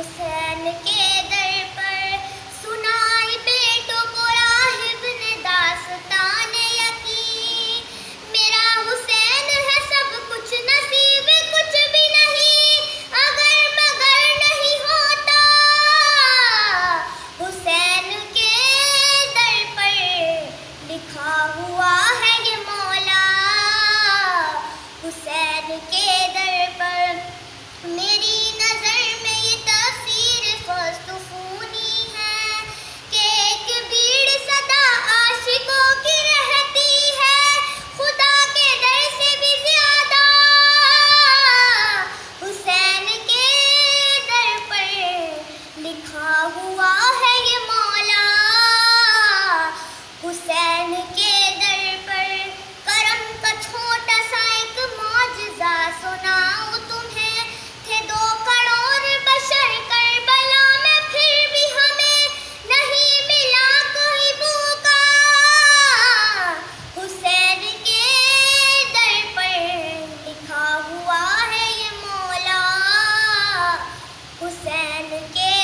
حسین کے در پر سنائی بیٹوں کو راہب نے داستان یقین، میرا حسین ہے سب کچھ نصیب کچھ بھی نہیں اگر مگر نہیں ہوتا، حسین کے در پر لکھا ہوا ہے یہ مولا، حسین کے در پر میری نظر میں یہ تفسیر فستفونی ہے کہ ایک بھیڑ صدا عاشقوں کی رہتی ہے خدا کے در سے بھی زیادہ، حسین کے در پر لکھا ہوا ہے یہ مولا، حسین کے در پر کرم کا چھوٹا سا ایک معجزہ سناؤں تمہیں، تھے 2 کروڑ بشر کربلا میں پھر بھی ہمیں نہیں ملا کوئی بھوکا، حسین کے در پر لکھا ہوا ہے یہ مولا، حسین کے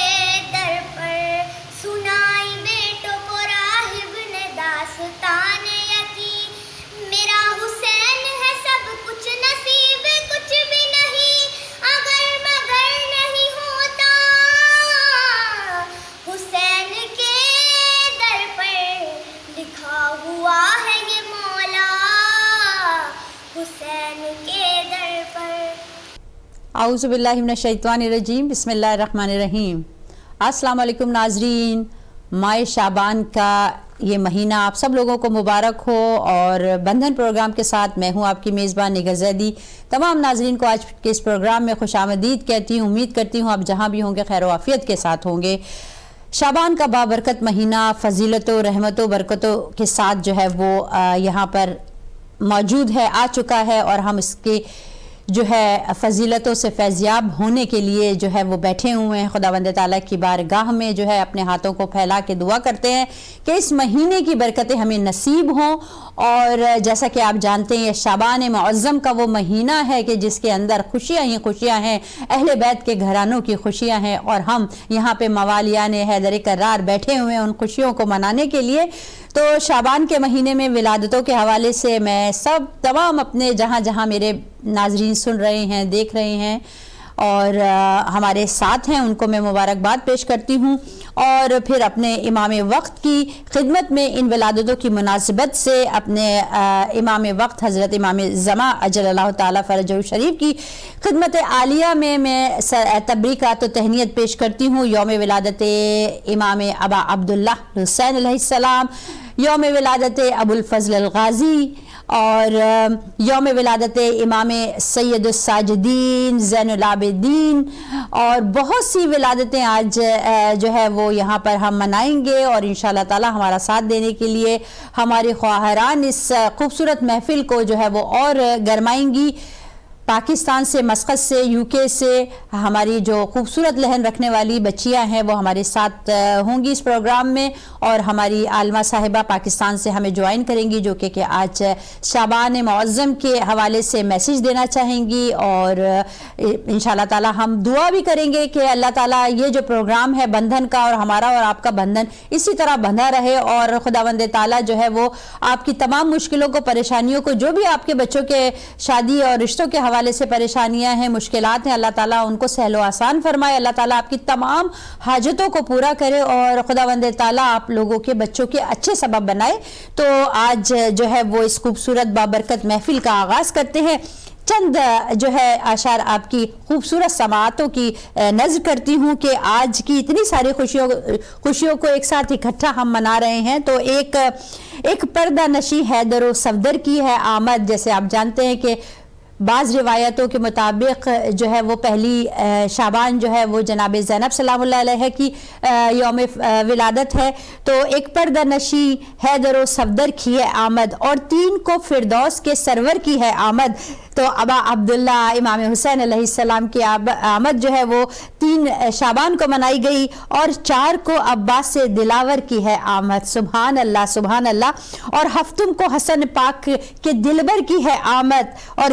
در پر سنائی بیٹوں کو راہب نے داستان یقین، میرا حسین ہے سب کچھ نصیب کچھ بھی نہیں اگر مگر نہیں ہوتا، حسین کے در پر لکھا ہوا ہے یہ مولا، حسین کے در پر۔ اعوذ باللہ من الشیطان الرجیم، بسم اللہ الرحمن الرحیم۔ السلام علیکم ناظرین، ماہ شعبان کا یہ مہینہ آپ سب لوگوں کو مبارک ہو، اور بندھن پروگرام کے ساتھ میں ہوں آپ کی میزبان نگہت زیدی۔ تمام ناظرین کو آج کے اس پروگرام میں خوش آمدید کہتی ہوں، امید کرتی ہوں آپ جہاں بھی ہوں گے خیر و عافیت کے ساتھ ہوں گے۔ شعبان کا بابرکت مہینہ فضیلتوں رحمتوں برکتوں کے ساتھ جو ہے وہ یہاں پر موجود ہے، آ چکا ہے، اور ہم اس کے جو ہے فضیلتوں سے فیضیاب ہونے کے لیے جو ہے وہ بیٹھے ہوئے ہیں خداوند تعالیٰ کی بارگاہ میں، جو ہے اپنے ہاتھوں کو پھیلا کے دعا کرتے ہیں کہ اس مہینے کی برکتیں ہمیں نصیب ہوں۔ اور جیسا کہ آپ جانتے ہیں شعبان معظم کا وہ مہینہ ہے کہ جس کے اندر خوشیاں ہی خوشیاں ہیں، اہل بیت کے گھرانوں کی خوشیاں ہیں، اور ہم یہاں پہ موالیان حیدر کرار بیٹھے ہوئے ہیں ان خوشیوں کو منانے کے لیے۔ تو شعبان کے مہینے میں ولادتوں کے حوالے سے میں تمام اپنے جہاں جہاں میرے ناظرین سن رہے ہیں دیکھ رہے ہیں اور ہمارے ساتھ ہیں ان کو میں مبارکباد پیش کرتی ہوں، اور پھر اپنے امام وقت کی خدمت میں ان ولادتوں کی مناسبت سے اپنے امام وقت حضرت امام زمان اجل اللہ تعالیٰ فرجہ شریف کی خدمت عالیہ میں تبریکات و تہنیت پیش کرتی ہوں۔ یوم ولادت امام ابا عبداللہ حسین علیہ السلام، یوم ولادت ابو الفضل الغازی، اور یوم ولادت امام سید الساجدین زین العابدین، اور بہت سی ولادتیں آج جو ہے وہ یہاں پر ہم منائیں گے، اور انشاءاللہ تعالی ہمارا ساتھ دینے کے لیے ہمارے خواہران اس خوبصورت محفل کو جو ہے وہ اور گرمائیں گی۔ پاکستان سے، مسقط سے، یو کے سے ہماری جو خوبصورت لہن رکھنے والی بچیاں ہیں وہ ہمارے ساتھ ہوں گی اس پروگرام میں، اور ہماری عالمہ صاحبہ پاکستان سے ہمیں جوائن کریں گی جو کہ آج شعبان معظم کے حوالے سے میسیج دینا چاہیں گی، اور انشاءاللہ تعالی ہم دعا بھی کریں گے کہ اللہ تعالیٰ یہ جو پروگرام ہے بندھن کا، اور ہمارا اور آپ کا بندھن اسی طرح بندھا رہے، اور خداوند تعالیٰ جو ہے وہ آپ کی تمام مشکلوں کو پریشانیوں کو، جو بھی آپ کے بچوں کے شادی اور رشتوں کے حوالے سے پریشانیاں ہیں مشکلات ہیں، اللہ تعالیٰ ان کو سہل و آسان فرمائے، اللہ تعالیٰ آپ کی تمام حاجتوں کو پورا کرے، اور خداوند تعالیٰ آپ لوگوں کے بچوں کے اچھے سبب بنائے۔ تو آج جو ہے وہ اس خوبصورت بابرکت محفل کا آغاز کرتے ہیں۔ چند جو ہے اشعار آپ کی خوبصورت سماعتوں کی نظر کرتی ہوں کہ آج کی اتنی ساری خوشیوں کو ایک ساتھ اکٹھا ہم منا رہے ہیں۔ تو ایک پردہ نشی حیدر و صفدر کی ہے آمد، جیسے آپ جانتے ہیں کہ بعض روایتوں کے مطابق جو ہے وہ پہلی شعبان جو ہے وہ جناب زینب سلام اللہ علیہ کی یوم ولادت ہے۔ تو ایک پردہ نشی حیدر و صفدر کی ہے آمد، اور 3 کو فردوس کے سرور کی ہے آمد۔ تو ابا عبداللہ امام حسین علیہ السلام کی آمد جو ہے وہ 3 شعبان کو منائی گئی، اور 4 کو عباس دلاور کی ہے آمد۔ سبحان اللہ سبحان اللہ۔ اور ہفتم کو حسن پاک کے دلبر کی ہے آمد، اور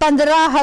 15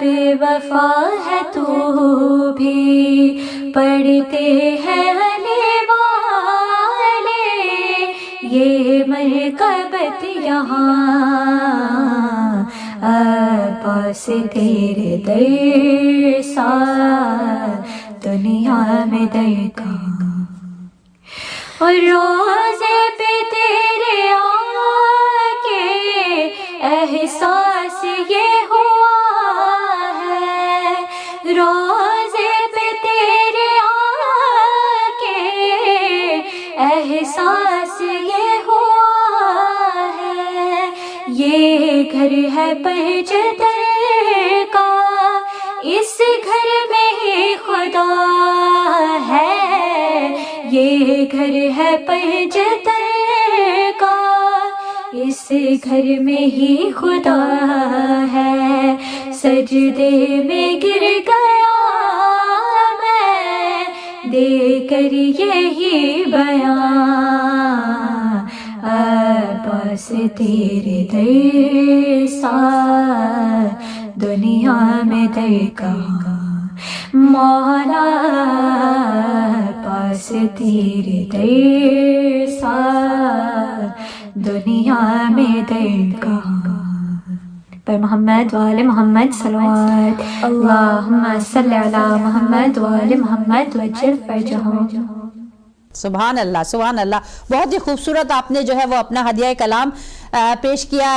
بے وفا ہے تو بھی پڑھتے ہیں آنے والے یہ مرکبت یہاں پاس تیرے در سا دنیا میں در کا اور روزے پہ تیرے آکے احساس یہ ہوا ہے روزے پہ تیرے آکے احساس یہ ہوا ہے یہ گھر ہے پنجتر کا اس گھر میں ہی خدا ہے یہ گھر ہے پنجتر کا اس گھر میں ہی خدا ہے سجدے میں گر گیا میں دے کر یہی بیان پاس تیرے در سا دنیا میں در کہاں مولا پاس تیرے در سا دنیا میں در کہاں پر محمد وآل محمد صلوات اللہم صلی علی محمد وآل محمد وجل فرجہم سبحان اللہ سبحان اللہ بہت ہی خوبصورت آپ نے جو ہے وہ اپنا ہدیہ کلام پیش کیا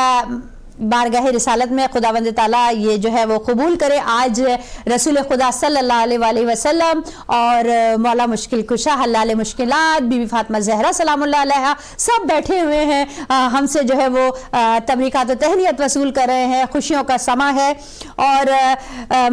بارگاہ رسالت میں خداوند تعالیٰ یہ جو ہے وہ قبول کرے آج رسول خدا صلی اللہ علیہ وآلہ وسلم اور مولا مشکل کشا حلال مشکلات بی بی فاطمہ زہرا سلام اللہ علیہ سب بیٹھے ہوئے ہیں ہم سے جو ہے وہ تبریکات و تہنیت وصول کر رہے ہیں خوشیوں کا سما ہے اور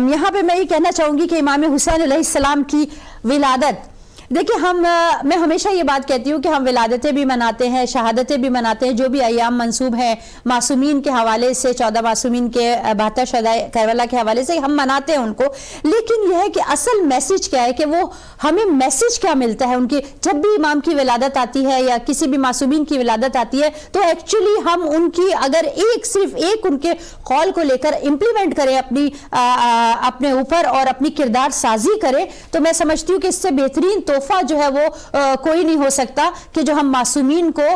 یہاں پہ میں یہ کہنا چاہوں گی کہ امام حسین علیہ السلام کی ولادت دیکھیں میں ہمیشہ یہ بات کہتی ہوں کہ ہم ولادتیں بھی مناتے ہیں شہادتیں بھی مناتے ہیں جو بھی ایام منسوب ہیں معصومین کے حوالے سے 14 معصومین کے 72 شہدائے کربلا کے حوالے سے ہم مناتے ہیں ان کو لیکن یہ ہے کہ اصل میسج کیا ہے کہ وہ ہمیں میسج کیا ملتا ہے ان کی جب بھی امام کی ولادت آتی ہے یا کسی بھی معصومین کی ولادت آتی ہے تو ایکچولی ہم ان کی اگر صرف ایک ان کے قول کو لے کر امپلیمنٹ کریں اپنے اوپر اور اپنی کردار سازی کریں تو میں سمجھتی ہوں کہ اس سے بہترین تحفہ جو ہے وہ کوئی نہیں ہو سکتا کہ جو ہم معصومین کو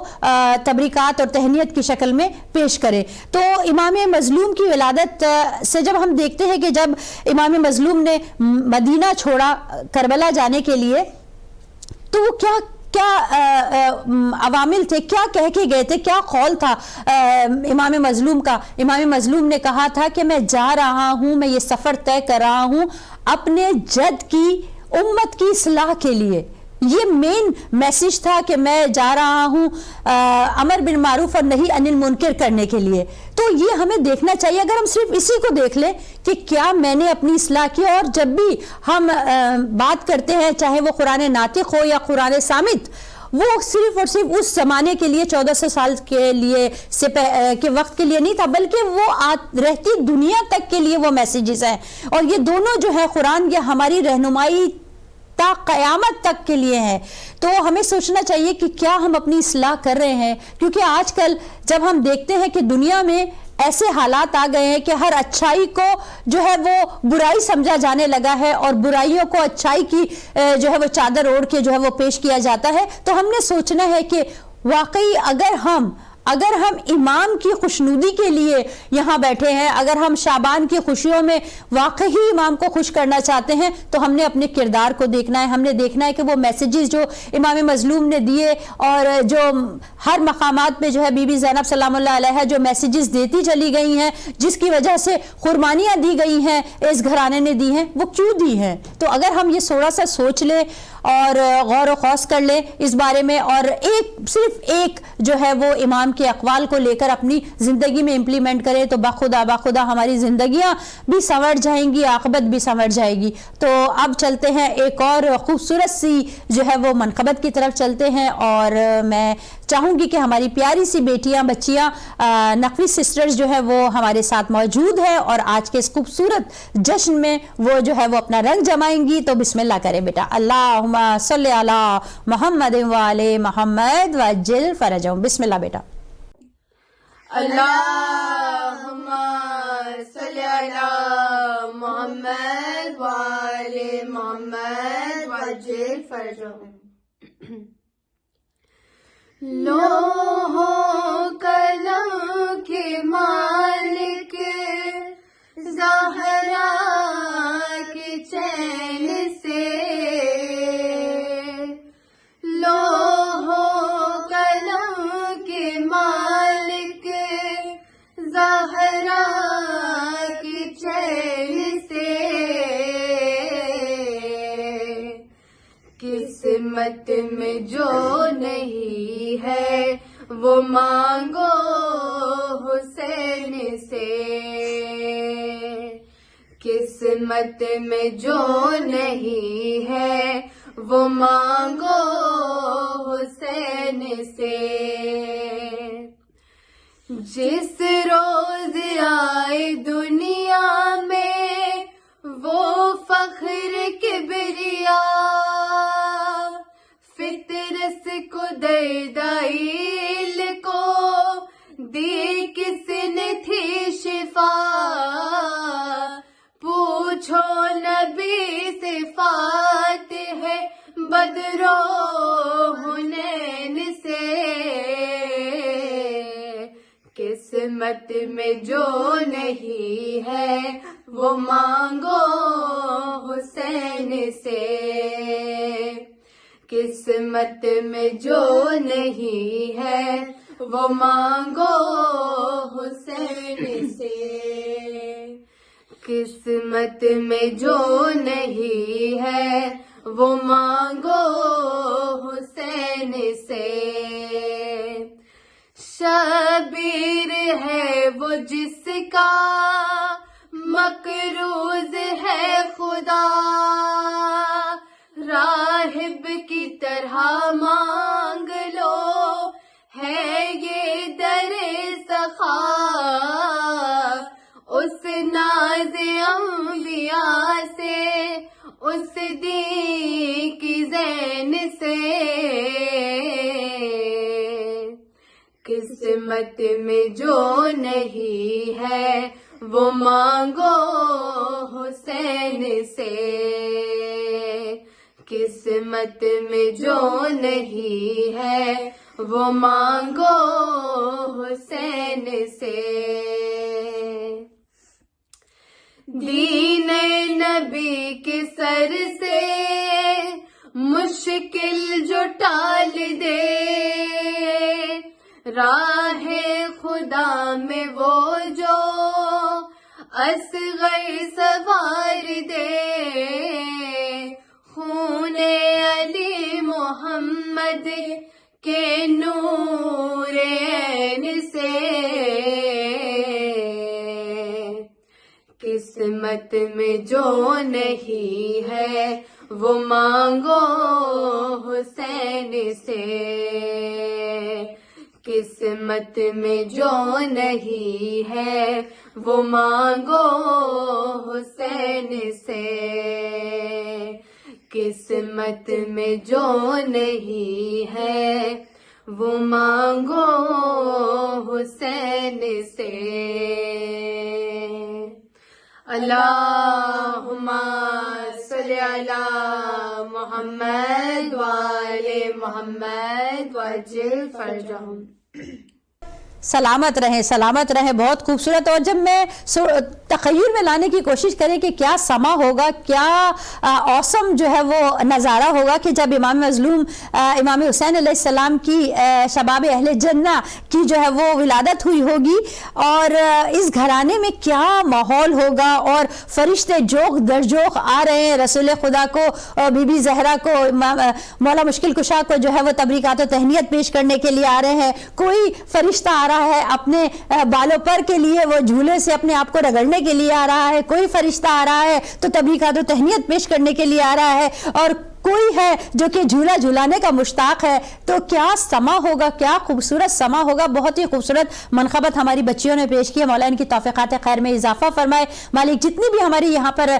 تبریکات اور تہنیت کی شکل میں پیش کریں تو امام مظلوم کی ولادت سے جب ہم دیکھتے ہیں کہ جب امام مظلوم نے مدینہ چھوڑا کربلا جانے کے لیے تو وہ کیا عوامل تھے کیا کہہ کے گئے تھے کیا قول تھا امام مظلوم کا امام مظلوم نے کہا تھا کہ میں جا رہا ہوں میں یہ سفر طے کر رہا ہوں اپنے جد کی امت کی اصلاح کے لیے یہ مین میسج تھا کہ میں جا رہا ہوں امر بالمعروف اور نہی عن المنکر کرنے کے لیے تو یہ ہمیں دیکھنا چاہیے اگر ہم صرف اسی کو دیکھ لیں کہ کیا میں نے اپنی اصلاح کی اور جب بھی ہم بات کرتے ہیں چاہے وہ قرآن ناطق ہو یا قرآن صامت وہ صرف اور صرف اس زمانے کے لیے 1400 سال کے لیے کے وقت کے لیے نہیں تھا بلکہ وہ رہتی دنیا تک کے لیے وہ میسیجز ہیں اور یہ دونوں جو ہے قرآن یہ ہماری رہنمائی تا قیامت تک کے لیے ہے تو ہمیں سوچنا چاہیے کہ کیا ہم اپنی اصلاح کر رہے ہیں کیونکہ آج کل جب ہم دیکھتے ہیں کہ دنیا میں ایسے حالات آ گئے ہیں کہ ہر اچھائی کو جو ہے وہ برائی سمجھا جانے لگا ہے اور برائیوں کو اچھائی کی جو ہے وہ چادر اوڑھ کے جو ہے وہ پیش کیا جاتا ہے تو ہم نے سوچنا ہے کہ واقعی اگر ہم امام کی خوشنودی کے لیے یہاں بیٹھے ہیں اگر ہم شعبان کی خوشیوں میں واقعی امام کو خوش کرنا چاہتے ہیں تو ہم نے اپنے کردار کو دیکھنا ہے ہم نے دیکھنا ہے کہ وہ میسیجز جو امام مظلوم نے دیے اور جو ہر مقامات پہ جو ہے بی بی زینب سلام اللہ علیہ جو میسیجز دیتی چلی گئی ہیں جس کی وجہ سے قربانیاں دی گئی ہیں اس گھرانے نے دی ہیں وہ کیوں دی ہیں تو اگر ہم یہ تھوڑا سا سوچ لیں اور غور و خوض کر لیں اس بارے میں اور صرف ایک جو ہے وہ امام کے اقوال کو لے کر اپنی زندگی میں امپلیمنٹ کریں تو باخدا ہماری زندگیاں بھی سنور جائیں گی عاقبت بھی سنور جائے گی تو اب چلتے ہیں ایک اور خوبصورت سی جو ہے وہ منقبت کی طرف چلتے ہیں اور میں چاہوں گی کہ ہماری پیاری سی بیٹیاں بچیاں نقوی سسٹرز جو ہے وہ ہمارے ساتھ موجود ہے اور آج کے اس خوبصورت جشن میں وہ جو ہے وہ اپنا رنگ جمائیں گی تو بسم اللہ کریں بیٹا اللہم صلی علی محمد وآل محمد وعجل فرجہم بسم اللہ بیٹا اللہم صلی علی محمد وآل محمد وعجل فرجهم. لوح و قلم کے مالک زہرا کے چین سے، لوح و قلم کے مالک زہرا کے چین سے، قسمت میں جو نہیں ہے وہ مانگو حسین سے، قسمت میں جو نہیں ہے وہ مانگو حسین سے. جس روز آئے دنیا میں وہ فخر کبریا، فطرت کو دردائل کو دی کس نے تھی شفا، پوچھو نبی صفات ہے بدر و حنین سے، قسمت میں جو نہیں ہے وہ مانگو حسین سے، قسمت میں جو نہیں ہے وہ مانگو حسین سے، قسمت میں جو نہیں ہے وہ مانگو حسین سے. شبیر ہے وہ جس کا مقروض ہے خدا، راہب کی طرح مانگ لو ہے یہ در سخا، اس ناز انبیاء سے اس دین کی زین سے، قسمت میں جو نہیں ہے وہ مانگو حسین سے، قسمت میں جو نہیں ہے وہ مانگو حسین سے. دین نبی کے سر سے مشکل جو ٹال دے، راہ خدا میں وہ جو اصغر سوار دے، خون علی محمد کے نور عین سے، قسمت میں جو نہیں ہے وہ مانگو حسین سے، قسمت میں جو نہیں ہے وہ مانگو حسین سے، قسمت میں جو نہیں ہے وہ مانگو حسین سے. اللہم صلی علی محمد وآل محمد وعجل فرجهم. سلامت رہیں. بہت خوبصورت. اور جب میں تخیل میں لانے کی کوشش کریں کہ کیا سما ہوگا, کیا اوسم جو ہے وہ نظارہ ہوگا کہ جب امام مظلوم امام حسین علیہ السلام کی شباب اہل جنہ کی جو ہے وہ ولادت ہوئی ہوگی, اور اس گھرانے میں کیا ماحول ہوگا, اور فرشتے جوخ در جوخ آ رہے ہیں رسول خدا کو, بی بی زہرا کو, مولا مشکل کشا کو جو ہے وہ تبریکات و تہنیت پیش کرنے کے لیے آ رہے ہیں. کوئی فرشتہ آ رہا ہے اپنے بالوں پر کے لیے, وہ جھولے سے اپنے آپ کو رگڑنے کے لیے آ رہا ہے. کوئی فرشتہ آ رہا ہے تو تبریکات و تہنیت پیش کرنے کے لیے آ رہا ہے, اور کوئی ہے جو کہ جھولا جھولانے کا مشتاق ہے تو کیا سما ہوگا, کیا خوبصورت سما ہوگا. بہت ہی خوبصورت منقبت ہماری بچیوں نے پیش کی. مولا ان کی توفیقات خیر میں اضافہ فرمائے. مالک جتنی بھی ہماری یہاں پر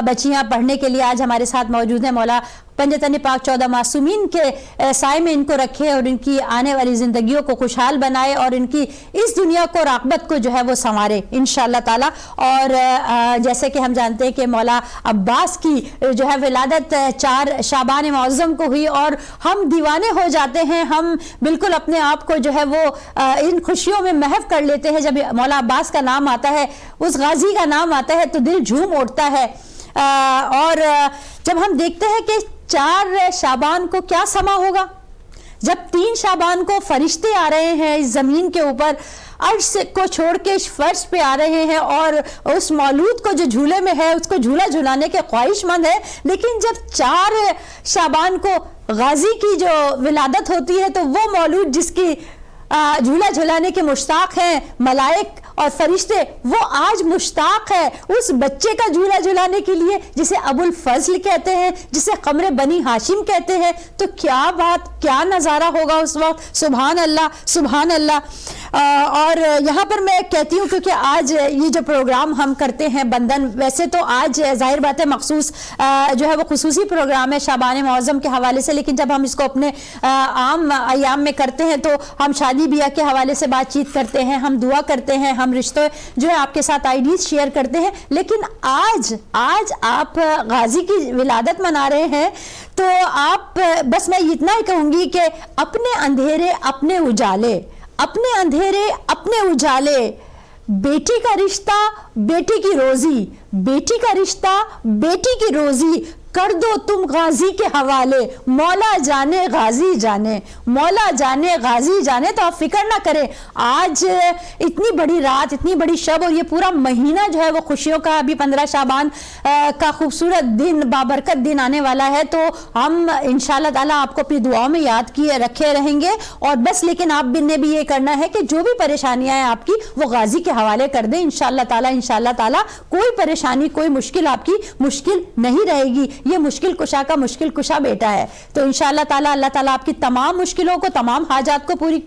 بچیاں پڑھنے کے لیے آج ہمارے ساتھ موجود ہیں, مولا پنجتن پاک 14 معصومین کے سائے میں ان کو رکھے اور ان کی آنے والی زندگیوں کو خوشحال بنائے اور ان کی اس دنیا کو اور عاقبت کو جو ہے وہ سنوارے انشاءاللہ تعالی. اور جیسے کہ ہم جانتے ہیں کہ مولا عباس کی جو ہے ولادت 4 شعبان معظم کو ہوئی اور ہم دیوانے ہو جاتے ہیں, ہم بالکل اپنے آپ کو جو ہے وہ ان خوشیوں میں محو کر لیتے ہیں. جب مولا عباس کا نام آتا ہے, اس غازی کا نام آتا ہے تو دل جھوم اٹھتا ہے. اور جب ہم دیکھتے ہیں کہ 4 شعبان کو کیا سما ہوگا, جب 3 شعبان کو فرشتے آ رہے ہیں اس زمین کے اوپر, عرش کو چھوڑ کے فرش پہ آ رہے ہیں اور اس مولود کو جو جھولے میں ہے اس کو جھولا جھولانے کے خواہش مند ہے. لیکن جب 4 شعبان کو غازی کی جو ولادت ہوتی ہے تو وہ مولود جس کی جھولا جھولانے کے مشتاق ہیں ملائک اور فرشتے, وہ آج مشتاق ہے اس بچے کا جھولا جھولانے کے لیے جسے ابو الفضل کہتے ہیں, جسے قمر بنی ہاشم کہتے ہیں. تو کیا بات, کیا نظارہ ہوگا اس وقت. سبحان اللہ, سبحان اللہ. اور یہاں پر میں کہتی ہوں کیونکہ آج یہ جو پروگرام ہم کرتے ہیں بندن, ویسے تو آج ظاہر بات ہے مخصوص جو ہے وہ خصوصی پروگرام ہے شعبان معظم کے حوالے سے, لیکن جب ہم اس کو اپنے عام ایام میں کرتے ہیں تو ہم شادی بیاہ کے حوالے سے بات چیت کرتے ہیں, ہم دعا کرتے ہیں, ہم رشتوں جو ہے آپ کے ساتھ آئیڈیز شیئر کرتے ہیں. لیکن آج آپ غازی کی ولادت منا رہے ہیں تو آپ بس میں اتنا ہی کہوں گی کہ اپنے اندھیرے اپنے اجالے, اپنے اندھیرے اپنے اجالے, بیٹی کا رشتہ بیٹی کی روزی, بیٹی کا رشتہ بیٹی کی روزی کر دو تم غازی کے حوالے. مولا جانے غازی جانے, مولا جانے غازی جانے. تو آپ فکر نہ کریں, آج اتنی بڑی رات, اتنی بڑی شب اور یہ پورا مہینہ جو ہے وہ خوشیوں کا, ابھی 15 شعبان کا خوبصورت دن, بابرکت دن آنے والا ہے. تو ہم انشاءاللہ تعالیٰ آپ کو اپنی دعاؤں میں یاد کیے رکھے رہیں گے اور بس. لیکن آپ نے بھی یہ کرنا ہے کہ جو بھی پریشانیاں ہیں آپ کی وہ غازی کے حوالے کر دیں انشاءاللہ تعالیٰ. انشاءاللہ تعالیٰ کوئی پریشانی, کوئی مشکل آپ کی مشکل نہیں رہے گی. یہ مشکل کشا کا مشکل کشا بیٹا ہے. تو انشاءاللہ تعالیٰ اللہ تعالیٰ آپ کی تمام مشکلوں کو, تمام حاجات کو, پوری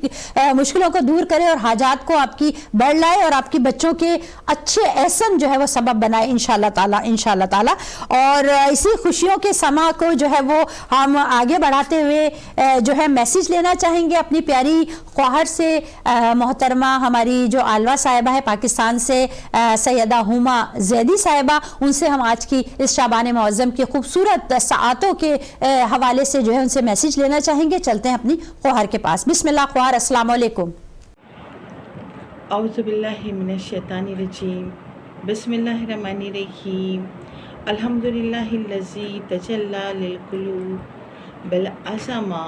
مشکلوں کو دور کرے اور حاجات کو آپ کی بڑھ لائے اور آپ کی بچوں کے اچھے احسن جو ہے وہ سبب بنائے انشاءاللہ تعالیٰ, انشاءاللہ تعالیٰ. اور اسی خوشیوں کے سما کو جو ہے وہ ہم آگے بڑھاتے ہوئے جو ہے میسیج لینا چاہیں گے اپنی پیاری خواہر سے, محترمہ ہماری جو آلوہ صاحبہ ہے پاکستان سے, سیدہ ہما زیدی صاحبہ, ان سے ہم آج کی اس شعبان معظم کی خوبصورت ساعتوں کے حوالے سے جو ہے ان سے میسیج لینا چاہیں گے. چلتے ہیں اپنی خواہر کے پاس. بسم اللہ خواہر, السلام علیکم. اعوذ باللہ من الشیطان الرجیم, بسم اللہ الرحمن الرحیم. الحمدللہ الذی تجلی للقلوب بالعظمہ.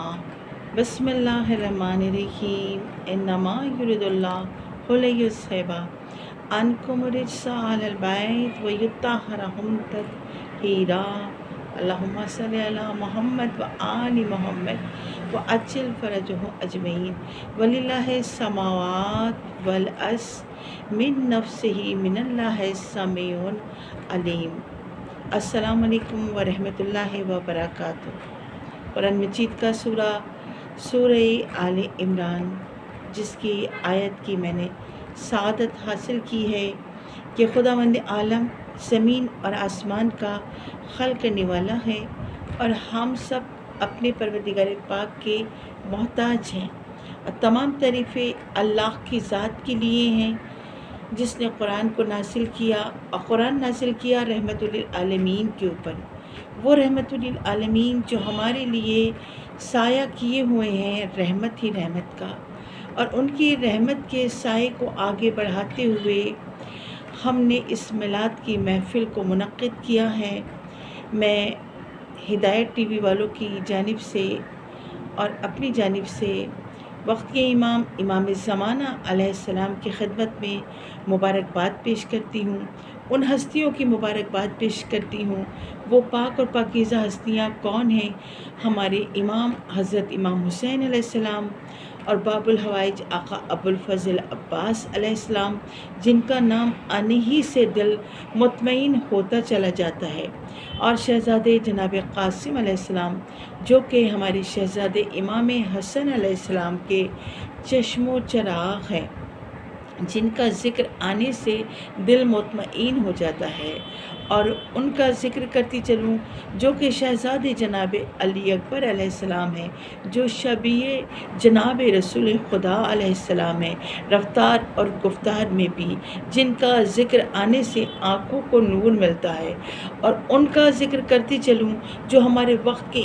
بسم اللہ الرحمن الرحیم. انما یرید اللہ لیذھب عنکم الرجس اہل البیت ویطہرکم تطہیرا. اللہم صلی علی محمد و آل محمد وعجل فرجہم اجمعین. وللہ السماوات والارض من نفسہ من اللہ سمیع علیم. السلام علیکم ورحمۃ اللہ وبرکاتہ. قرآن مجید کا سورہ آل عمران, جس کی آیت کی میں نے سعادت حاصل کی ہے کہ خداوند عالم زمین اور آسمان کا خلق کرنے والا ہے اور ہم سب اپنے پروردگار پاک کے محتاج ہیں. اور تمام تعریفیں اللہ کی ذات کے لیے ہیں جس نے قرآن کو نازل کیا, اور قرآن نازل کیا رحمت للعالمین کے اوپر. وہ رحمت للعالمین جو ہمارے لیے سایہ کیے ہوئے ہیں رحمت ہی رحمت کا, اور ان کی رحمت کے سائے کو آگے بڑھاتے ہوئے ہم نے اس میلاد کی محفل کو منعقد کیا ہے. میں ہدایت ٹی وی والوں کی جانب سے اور اپنی جانب سے وقت کے امام زمانہ علیہ السلام کی خدمت میں مبارکباد پیش کرتی ہوں. ان ہستیوں کی مبارکباد پیش کرتی ہوں. وہ پاک اور پاکیزہ ہستیاں کون ہیں؟ ہمارے امام حضرت امام حسین علیہ السلام اور باب الحوائج آقا ابوالفضل عباس علیہ السلام، جن کا نام آنے ہی سے دل مطمئن ہوتا چلا جاتا ہے، اور شہزادے جناب قاسم علیہ السلام جو کہ ہمارے شہزادے امام حسن علیہ السلام کے چشم و چراغ ہیں، جن کا ذکر آنے سے دل مطمئن ہو جاتا ہے، اور ان کا ذکر کرتی چلوں جو کہ شہزادے جناب علی اکبر علیہ السلام ہیں، جو شبیہ جناب رسول خدا علیہ السلام ہیں، رفتار اور گفتار میں بھی، جن کا ذکر آنے سے آنکھوں کو نور ملتا ہے، اور ان کا ذکر کرتی چلوں جو ہمارے وقت کے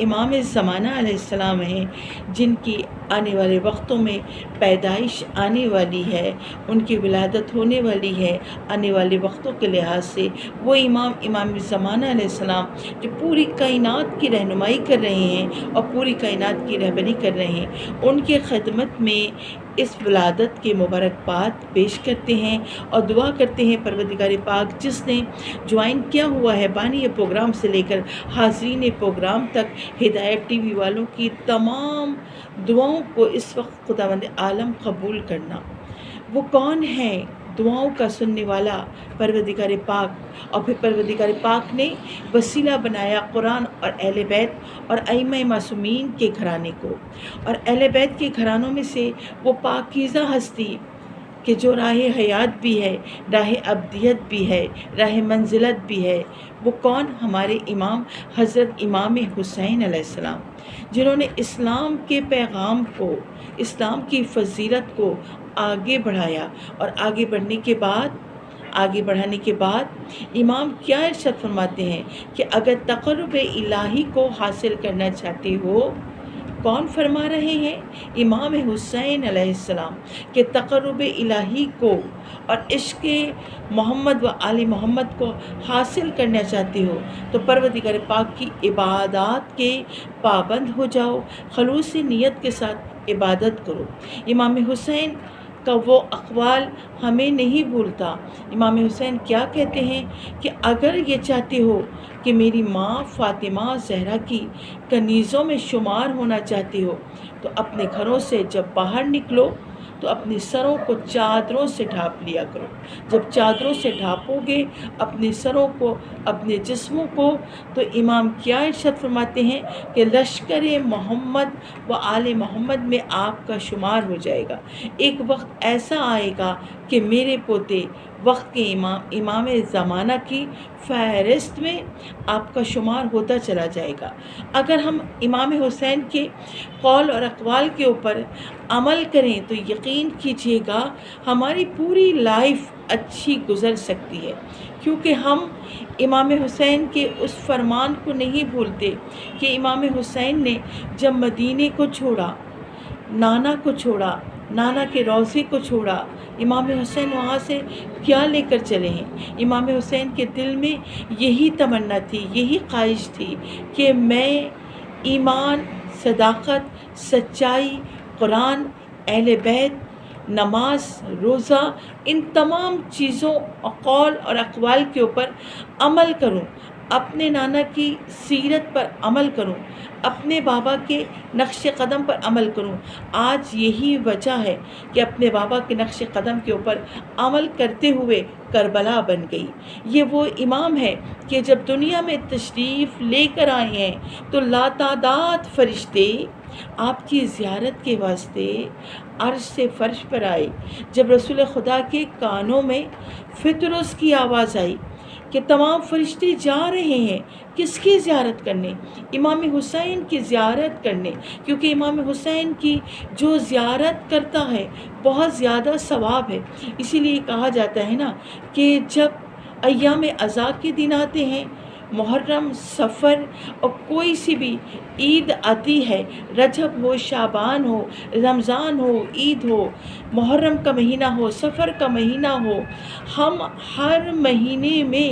امام زمانہ علیہ السلام ہیں، جن کی آنے والے وقتوں میں پیدائش آنے والی ہے، ان کی ولادت ہونے والی ہے آنے والے وقتوں کے لحاظ سے، وہ امام زمانہ علیہ السلام جو پوری کائنات کی رہنمائی کر رہے ہیں اور پوری کائنات کی رہبری کر رہے ہیں، ان کے خدمت میں اس ولادت کے مبارکباد پیش کرتے ہیں اور دعا کرتے ہیں پروردگار پاک جس نے جوائن کیا ہوا ہے بانی پروگرام سے لے کر حاضرین پروگرام تک، ہدایت ٹی وی والوں کی تمام دعاؤں کو اس وقت خداوند عالم قبول کرنا۔ وہ کون ہے دعاؤں کا سننے والا؟ پروردگار پاک، اور پھر پروردگار پاک نے وسیلہ بنایا قرآن اور اہل بیت اور ائمہ معصومین کے گھرانے کو، اور اہل بیت کے گھرانوں میں سے وہ پاکیزہ ہستی کہ جو راہ حیات بھی ہے، راہ ابدیت بھی ہے، راہ منزلت بھی ہے، وہ کون؟ ہمارے امام حضرت امام حسین علیہ السلام، جنہوں نے اسلام کے پیغام کو، اسلام کی فضیلت کو آگے بڑھایا، اور آگے بڑھانے کے بعد امام کیا ارشاد فرماتے ہیں کہ اگر تقرب الہی کو حاصل کرنا چاہتے ہو، کون فرما رہے ہیں؟ امام حسین علیہ السلام، کہ تقرب الہی کو اور عشق محمد و آل محمد کو حاصل کرنا چاہتے ہو تو پروردگار پاک کی عبادات کے پابند ہو جاؤ، خلوص نیت کے ساتھ عبادت کرو۔ امام حسین کا وہ اقوال ہمیں نہیں بھولتا۔ امام حسین کیا کہتے ہیں کہ اگر یہ چاہتے ہو کہ میری ماں فاطمہ زہرا کی کنیزوں میں شمار ہونا چاہتے ہو تو اپنے گھروں سے جب باہر نکلو تو اپنے سروں کو چادروں سے ڈھانپ لیا کرو۔ جب چادروں سے ڈھانپو گے اپنے سروں کو، اپنے جسموں کو، تو امام کیا ارشاد فرماتے ہیں کہ لشکر محمد و آل محمد میں آپ کا شمار ہو جائے گا۔ ایک وقت ایسا آئے گا کہ میرے پوتے وقت کے امام زمانہ کی فہرست میں آپ کا شمار ہوتا چلا جائے گا۔ اگر ہم امام حسین کے قول اور اقوال کے اوپر عمل کریں تو یقین کیجیے گا ہماری پوری لائف اچھی گزر سکتی ہے، کیونکہ ہم امام حسین کے اس فرمان کو نہیں بھولتے کہ امام حسین نے جب مدینے کو چھوڑا، نانا کو چھوڑا، نانا کے روضے کو چھوڑا، امام حسین وہاں سے کیا لے کر چلے ہیں؟ امام حسین کے دل میں یہی تمنا تھی، یہی خواہش تھی کہ میں ایمان، صداقت، سچائی، قرآن، اہل بیت، نماز، روزہ، ان تمام چیزوں، قول اور اقوال کے اوپر عمل کروں، اپنے نانا کی سیرت پر عمل کروں، اپنے بابا کے نقش قدم پر عمل کروں۔ آج یہی وجہ ہے کہ اپنے بابا کے نقش قدم کے اوپر عمل کرتے ہوئے کربلا بن گئی۔ یہ وہ امام ہے کہ جب دنیا میں تشریف لے کر آئے ہیں تو لاتعداد فرشتے آپ کی زیارت کے واسطے عرش سے فرش پر آئے۔ جب رسول خدا کے کانوں میں فطرس کی آواز آئی کہ تمام فرشتے جا رہے ہیں کس کی زیارت کرنے؟ امام حسین کی زیارت کرنے، کیونکہ امام حسین کی جو زیارت کرتا ہے بہت زیادہ ثواب ہے۔ اسی لیے کہا جاتا ہے نا کہ جب ایام عزا کے دن آتے ہیں، محرم، سفر اور کوئی سی بھی عید آتی ہے، رجب ہو، شعبان ہو، رمضان ہو، عید ہو، محرم کا مہینہ ہو، سفر کا مہینہ ہو، ہم ہر مہینے میں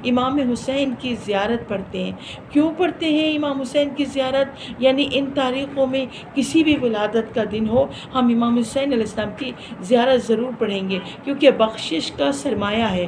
امام حسین کی زیارت پڑھتے ہیں۔ کیوں پڑھتے ہیں امام حسین کی زیارت؟ یعنی ان تاریخوں میں کسی بھی ولادت کا دن ہو ہم امام حسین علیہ السلام کی زیارت ضرور پڑھیں گے، کیونکہ بخشش کا سرمایہ ہے۔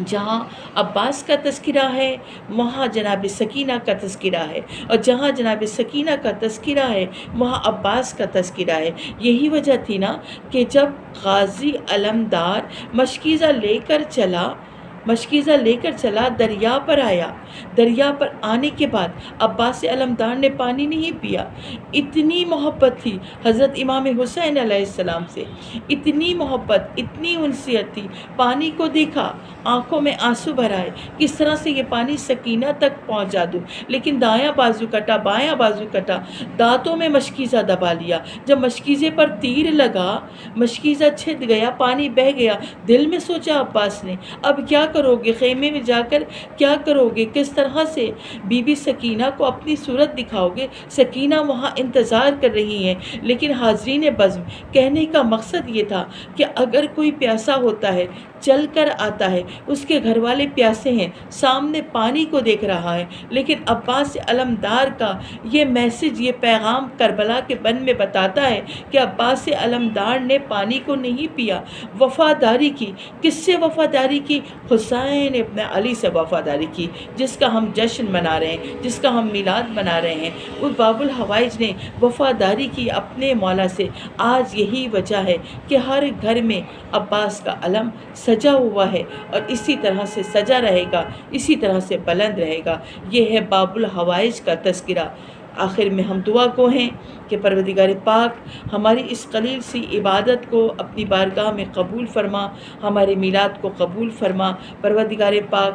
جہاں عباس کا تذکرہ ہے وہاں جناب سکینہ کا تذکرہ ہے، اور جہاں جناب سکینہ کا تذکرہ ہے وہاں عباس کا تذکرہ ہے۔ یہی وجہ تھی نا کہ جب غازی علمدار مشکیزہ لے کر چلا دریا پر آیا، دریا پر آنے کے بعد عباس علمدار نے پانی نہیں پیا۔ اتنی محبت تھی حضرت امام حسین علیہ السلام سے، اتنی محبت، اتنی انسیت تھی، پانی کو دیکھا، آنکھوں میں آنسو بھر آئے، کس طرح سے یہ پانی سکینہ تک پہنچا دوں، لیکن دایاں بازو کٹا، بایاں بازو کٹا، دانتوں میں مشکیزہ دبا لیا۔ جب مشکیزے پر تیر لگا، مشکیزہ چھد گیا، پانی بہہ گیا، دل میں سوچا عباس نے اب کیا کرو گے، خیمے میں جا کر کیا کرو گے، کس طرح سے بی بی سکینہ کو اپنی صورت دکھاؤ گے؟ سکینہ وہاں انتظار کر رہی ہیں۔ لیکن حاضرین بزم، کہنے کا مقصد یہ تھا کہ اگر کوئی پیاسا ہوتا ہے، چل کر آتا ہے، اس کے گھر والے پیاسے ہیں، سامنے پانی کو دیکھ رہا ہے، لیکن عباس علمدار کا یہ میسج، یہ پیغام کربلا کے بن میں بتاتا ہے کہ عباس علمدار نے پانی کو نہیں پیا، وفاداری کی۔ کس سے وفاداری کی؟ حسین ابن علی سے وفاداری کی، جس کا ہم جشن منا رہے ہیں، جس کا ہم میلاد منا رہے ہیں۔ اس باب الحوائج نے وفاداری کی اپنے مولا سے۔ آج یہی وجہ ہے کہ ہر گھر میں عباس کا علم سجا ہوا ہے، اور اسی طرح سے سجا رہے گا، اسی طرح سے بلند رہے گا۔ یہ ہے باب الحوائج کا تذکرہ۔ آخر میں ہم دعا کو ہیں کہ پروردگار پاک ہماری اس قلیل سی عبادت کو اپنی بارگاہ میں قبول فرما، ہمارے میلاد کو قبول فرما۔ پروردگار پاک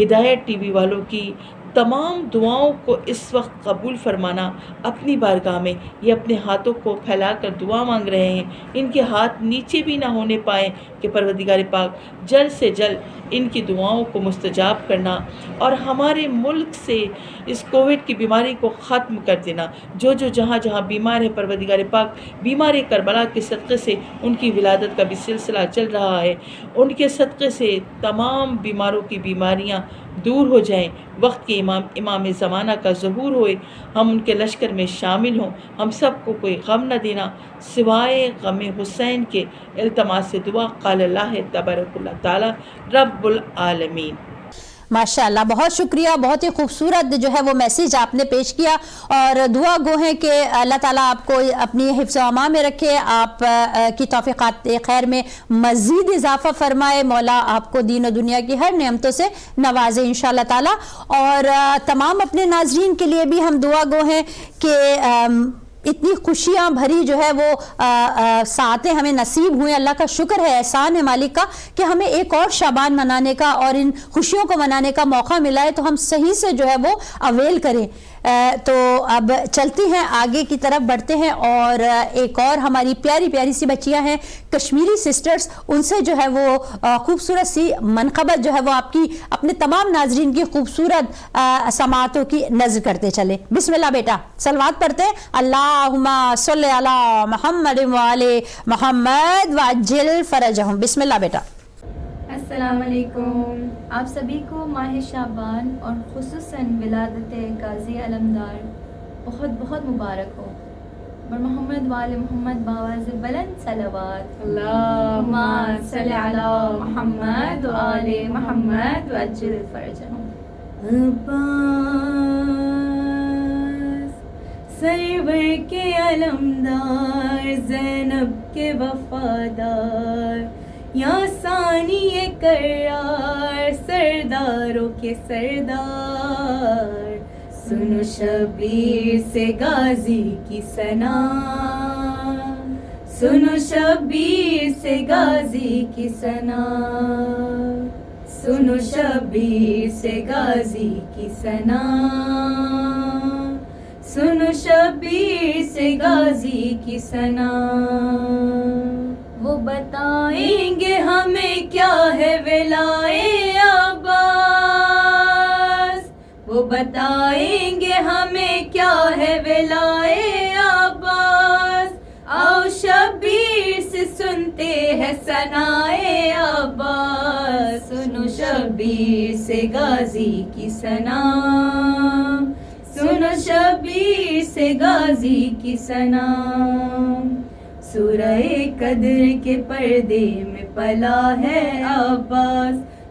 ہدایت ٹی وی والوں کی تمام دعاؤں کو اس وقت قبول فرمانا۔ اپنی بارگاہ میں یہ اپنے ہاتھوں کو پھیلا کر دعا مانگ رہے ہیں، ان کے ہاتھ نیچے بھی نہ ہونے پائیں کہ پروردگار پاک جلد سے جلد ان کی دعاؤں کو مستجاب کرنا، اور ہمارے ملک سے اس کووڈ کی بیماری کو ختم کر دینا۔ جو جہاں جہاں بیمار ہے، پروردگار پاک بیمار کربلا کے صدقے سے ان کی ولادت کا بھی سلسلہ چل رہا ہے، ان کے صدقے سے تمام بیماروں کی بیماریاں دور ہو جائیں، وقت کے امام زمانہ کا ظہور ہوئے، ہم ان کے لشکر میں شامل ہوں۔ ہم سب کو کوئی غم نہ دینا سوائے غم حسین کے۔ التماس دعا قال اللہ تبارک اللہ تعالی رب العالمین۔ ماشاءاللہ، بہت شکریہ، بہت ہی خوبصورت جو ہے وہ میسیج آپ نے پیش کیا، اور دعا گو ہیں کہ اللہ تعالیٰ آپ کو اپنی حفظ و امان میں رکھے، آپ کی توفیقات خیر میں مزید اضافہ فرمائے، مولا آپ کو دین و دنیا کی ہر نعمتوں سے نوازے انشاءاللہ تعالیٰ۔ اور تمام اپنے ناظرین کے لیے بھی ہم دعا گو ہیں کہ اتنی خوشیاں بھری جو ہے وہ ساعتیں ہمیں نصیب ہوئیں۔ اللہ کا شکر ہے، احسان ہے مالک کا کہ ہمیں ایک اور شعبان منانے کا اور ان خوشیوں کو منانے کا موقع ملا ہے، تو ہم صحیح سے جو ہے وہ اویل کریں۔ تو اب چلتی ہیں آگے کی طرف بڑھتے ہیں، اور ایک اور ہماری پیاری پیاری سی بچیاں ہیں کشمیری سسٹرز، ان سے جو ہے وہ خوبصورت سی منقبت جو ہے وہ آپ کی اپنے تمام ناظرین کی خوبصورت سماعتوں کی نظر کرتے چلیں۔ بسم اللہ بیٹا، صلوات پڑھتے ہیں۔ اللہم صلی علی محمد وعلی محمد وعجل فرجہم۔ بسم اللہ بیٹا۔ السلام علیکم، آپ سبھی کو ماہ شعبان اور خصوصاً ولادت غازی علمدار بہت بہت مبارک ہو۔ بر محمد وآل محمد باواز بلند صلوات۔ اللہم صلی علی محمد وآل محمد وعجل فرجہم۔ سرور کے علمدار، زینب کے وفادار، یا ثانی کرار، سرداروں کے سردار، سنو شبیر سے غازی کی ثنا، سنو شبیر سے غازی کی ثنا، سنو شبیر سے غازی کی ثنا، سنو شبیر سے غازی کی ثنا۔ وہ بتائیں گے ہمیں کیا ہے ولائے عباس، وہ بتائیں گے ہمیں کیا ہے ولائے عباس، آؤ شبیر سے سنتے ہیں ثنائے عباس، سنو شبیر سے غازی کی ثنا، سنو شبیر سے غازی کی ثنا۔ سورہ قدر کے پردے میں پلا ہے عباس،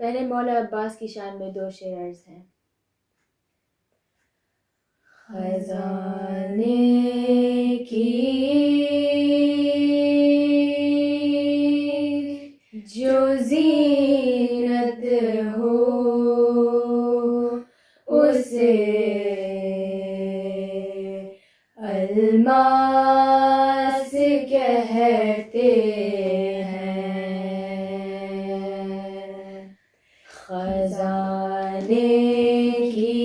پہلے مولا عباس کی شان میں 2 شعر عرض ہیں۔ خزانے کی جو زینت ہو اسے الماس کہتے ہیں۔ خزانے کی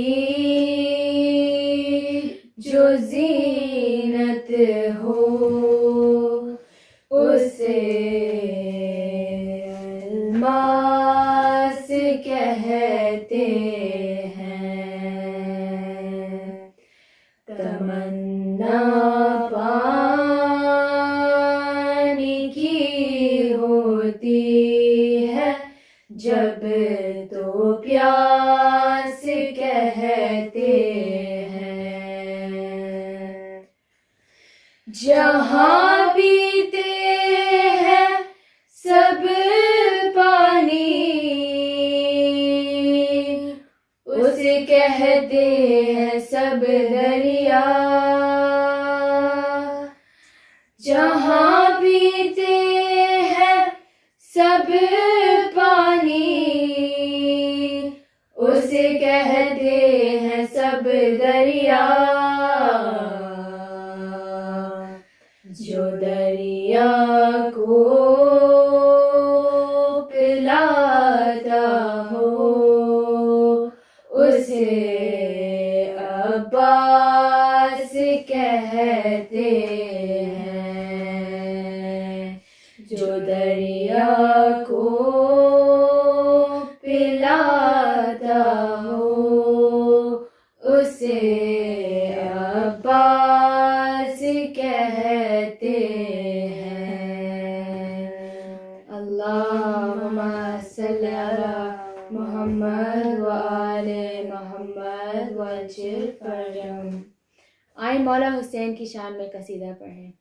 جو زینت ہو اسے الماس کہتے ہیں۔ تمنا پانی کی ہوتی ہے جب تو پیاس کہتے ہیں۔ جہاں پیتے ہیں سب پانی اسے کہتے ہیں سب دریا۔ جہاں پیتے ہیں سب پانی اسے کہتے ہیں سب دریا۔ جو دریا کو پلاتا ہو اسے عباس کہتے ہیں۔ جو دریا کو پلاتا ہو اسے عباس کہتے ہیں۔ اللہم صلی علی محمد وآل محمد وعجل فرجہم۔ آئیں مولا حسین کی شان میں قصیدہ پڑھیں۔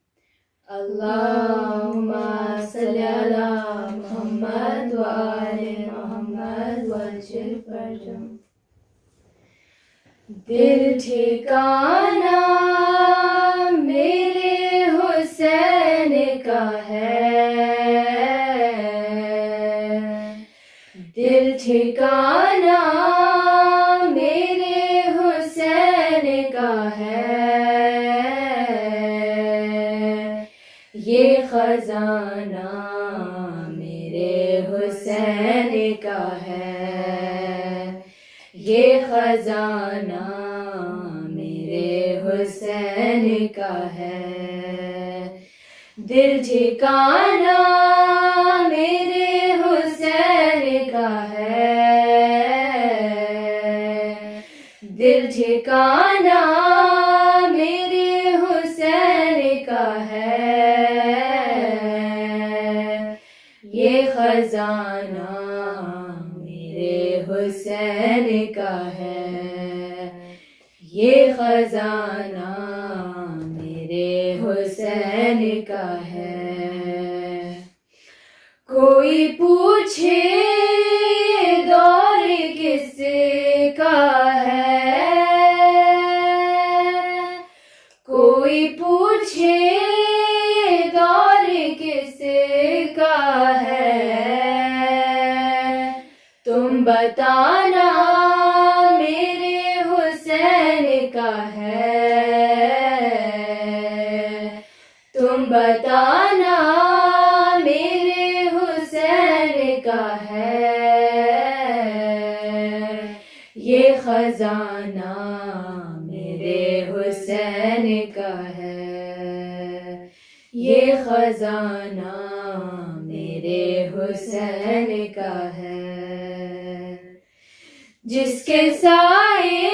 اللہم صلی علی محمد وآل محمد وعجل فرجہم۔ دل ٹھکانہ میرے حسین کا ہے، دل ٹھکانہ میرے حسین کا ہے۔ یہ خزانہ میرے حسین کا ہے، یہ خزانہ میرے حسین کا ہے۔ دل ٹھکانہ میرے حسین کا ہے، دل ٹھکانہ میرے حسین کا ہے۔ یہ خزانہ میرے حسین کا ہے، یہ خزانہ میرے حسین کا ہے۔ کوئی پوچھے دور کس کا ہے، کوئی پوچھے دور کس کا ہے، تم بتانا میرے حسین کا ہے، تم بتانا میرے حسین کا ہے۔ یہ خزانہ میرے حسین کا ہے، یہ خزانہ میرے حسین کا ہے۔ جس کے سائے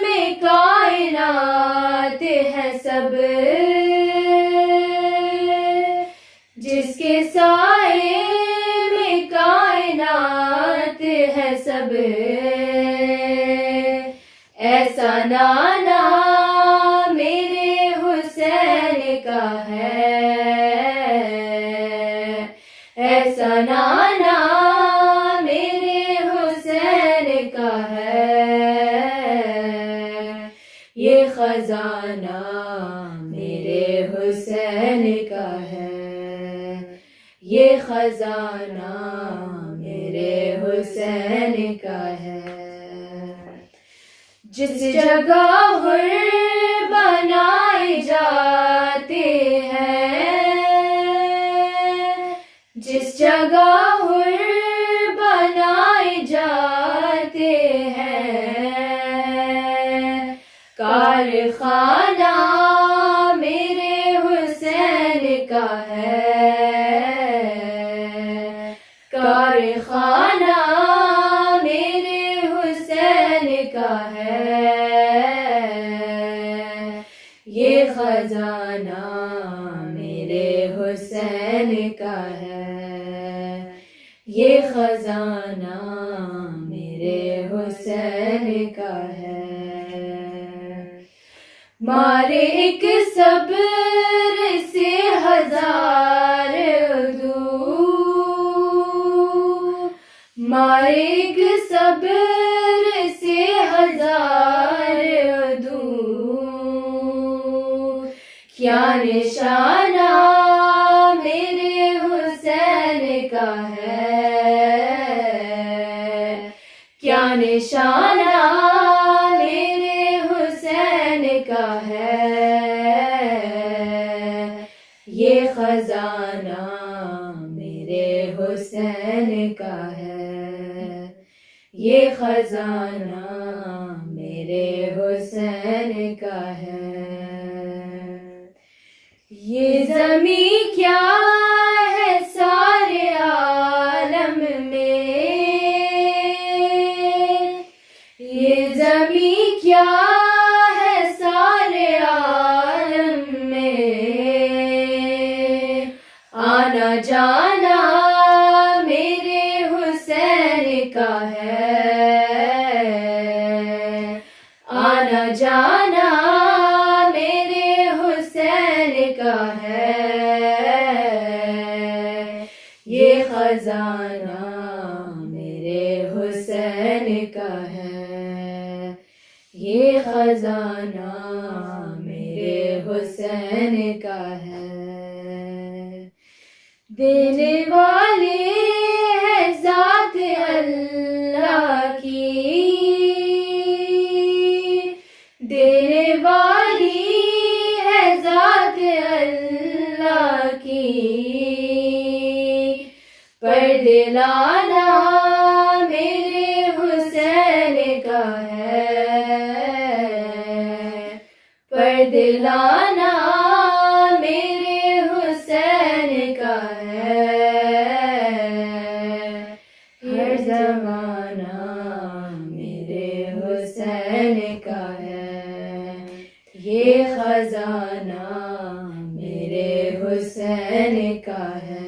میں کائنات ہے سب، جس کے سائے میں کائنات ہے سب، ایسا نانا میرے حسین کا ہے، ایسا نانا میرے خزانہ میرے حسین کا ہے، یہ خزانہ میرے حسین کا ہے۔ جس جگہ حر بنائے جاتے ہیں، جس جگہ حر بنائے جاتے ہیں، کارخانہ میرے حسین کا ہے، کارخانہ میرے حسین کا ہے، یہ خزانہ میرے حسین کا ہے، یہ خزانہ میرے حسین کا ہے۔ مارے ایک صبر سے ہزار عدو، مارے ایک صبر سے ہزار عدو، کیا نشانہ میرے حسین کا ہے، کیا نشانہ میرے حسین کا ہے، یہ خزانہ میرے حسین کا ہے، یہ خزانہ میرے حسین کا ہے۔ یہ زمین کیا ہے سارے عالم میں، یہ زمین کیا ہے سارے عالم میں، آنا جانا میرے حسین کا ہے، آنا جانا میرے حسین کا ہے، یہ خزانہ میرے حسین کا ہے، یہ خزانہ میرے حسین کا ہے۔ دینے والے ہے ذات اللہ کی، دینے والی ہے ذات اللہ کی، پردے لانا میرے حسین کا ہے، پردے لانا میرے حسین کا ہے، ہر زمانہ میرے حسین کا ہے، یہ خزانہ میرے حسین کا ہے،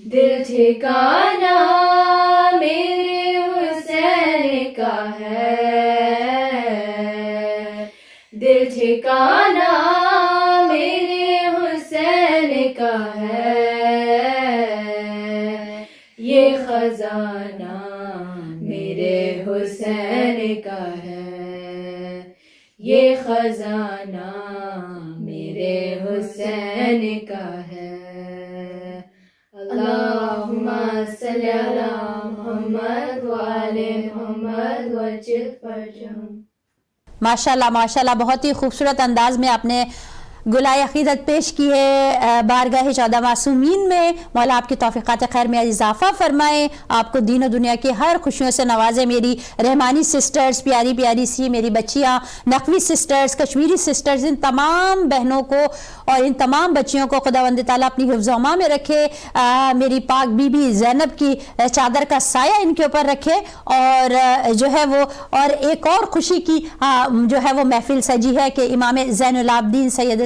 دل ٹھکانہ میرے حسین کا ہے، دل ٹھکانہ میرے حسین کا ہے، یہ خزانہ میرے حسین کا ہے، یہ خزانہ میرے حسین کا ہے۔ اللہم صلی علی محمد وآل محمد وجل فرجہم۔ ماشاءاللہ ماشاءاللہ، بہت ہی خوبصورت انداز میں آپ نے گلائے عقیدت پیش کی ہے بارگاہ 14 معصومین میں۔ مولا آپ کی توفیقات خیر میں اضافہ فرمائے، آپ کو دین و دنیا کی ہر خوشیوں سے نوازے۔ میری رحمانی سسٹرز، پیاری پیاری سی میری بچیاں، نقوی سسٹرز، کشمیری سسٹرز، ان تمام بہنوں کو اور ان تمام بچیوں کو خداوند تعالیٰ اپنی حفظ و امان میں رکھے۔ میری پاک بی بی زینب کی چادر کا سایہ ان کے اوپر رکھے، اور جو ہے وہ، اور ایک اور خوشی کی جو ہے وہ محفل سجی ہے کہ امام زین العابدین سید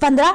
15